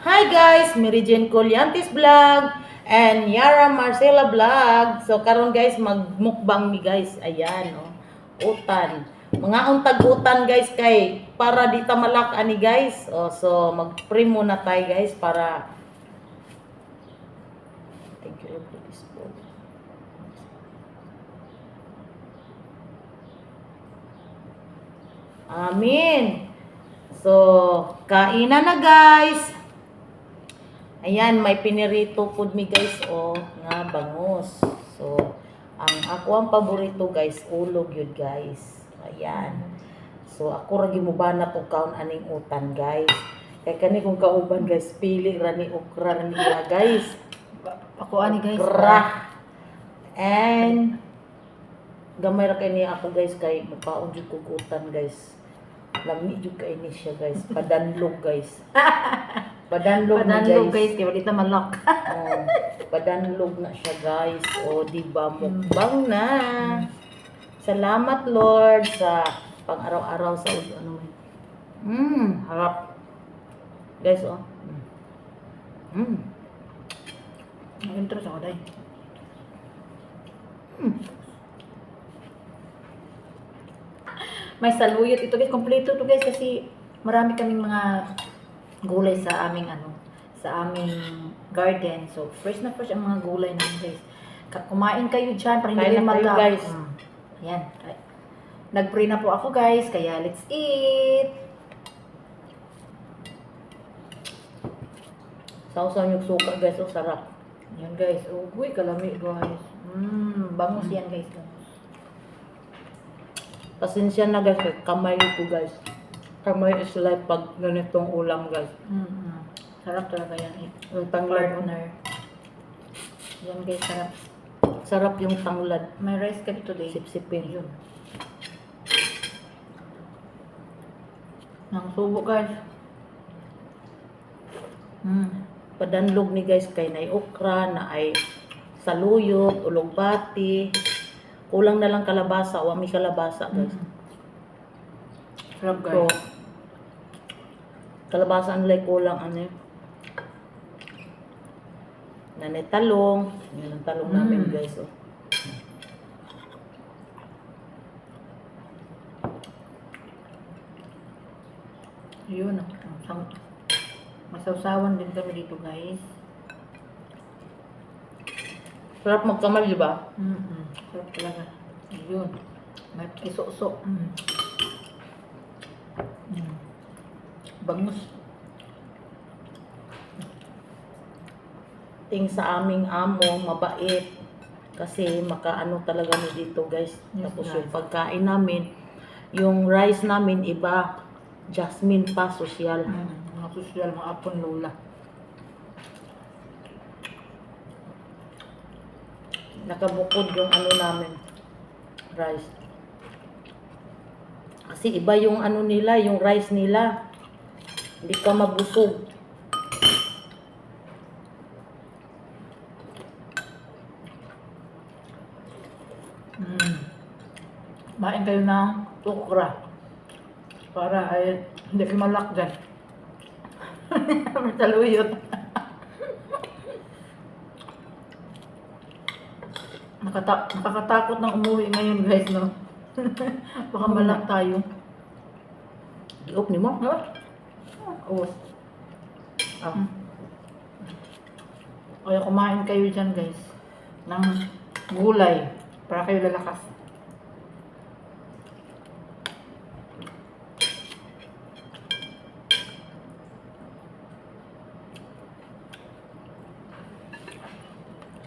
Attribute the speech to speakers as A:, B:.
A: Hi guys, Mary Jane Colliantes Vlog and Yara Marcela Vlog. So karon guys, magmukbang mi guys. Ayan oh. Utan. Mga untag utan guys kay para di ta malak ani guys. Oh, so mag-pray muna tayo guys para thank you Lord for this food. Amen. So, kainan na guys. Ayan, may pinirito food mi guys, oh, nga bangus. So, ako ang paborito guys, ulog yun guys. Ayan. So, ako ra gimubana og kaon aning utan guys. Kay kani kung kauban guys, pili ra ni okra ra niya guys.
B: Ako ani guys.
A: Okra. And gamay ra kay niya ako guys kay magpaon jud kog utan guys. Lami jud kay ni siya guys, padanlog guys. Padanlog
B: guys, kaya wala malak.
A: Oh, padanlog na siya guys. O, di ba mukbang na. Salamat Lord sa pang-araw-araw sa ano. Harap. Guys, oh.
B: Ang interest ako dahil. May saluyot ito guys, kompleto to guys kasi marami kaming mga gulay sa aming sa aming garden. So fresh na fresh ang mga gulay namin guys. Kumain kayo dyan para hindi kayo
A: tayo, guys.
B: Yan. Nag-pray na po ako guys, kaya let's eat.
A: Sausaw yung suka guys, oh sarap.
B: Yan guys. Uy, kalami guys. Bangus yan guys.
A: Pasensya na guys, kamay ko guys. Kamay is life pag ganitong ulam guys.
B: Sarap talaga yan.
A: Yung tanglad.
B: Partner. Yan guys, sarap.
A: Sarap yung tanglad.
B: May rice ka today.
A: Sipsipin.
B: Yun. Nang subo guys.
A: Padanlog ni guys kay na okra, na ay saluyot, ulugbati. Kulang na lang kalabasa, o may kalabasa guys.
B: Sarap
A: So,
B: guys.
A: kalabasa ang like kulang ano yun. Nanay talong. Yan ang talong namin guys. Oh.
B: Yun. Masawsawan din kami dito guys.
A: Sarap magkamay, di ba?
B: Sarap talaga. Yun. May iso-so. Bangus.
A: Ting sa aming amo, mabait. Kasi makaano talaga ni dito guys.
B: Yes,
A: Tapos
B: guys.
A: yung pagkain namin, yung rice namin iba, jasmine pa, sosyal.
B: Mga sosyal, mga apon lola.
A: Nakabukod yung ano namin, rice. Kasi iba yung ano nila, yung rice nila. Hindi ka mabusog.
B: Main kayo ng okra. Para ay hindi kayo malak dyan. Mataluyot. Nakakatakot ng umuwi ngayon guys, no? Baka malak tayo.
A: Giop ni mo?
B: Oo. Kaya kumain kayo dyan guys ng gulay para kayo lalakas.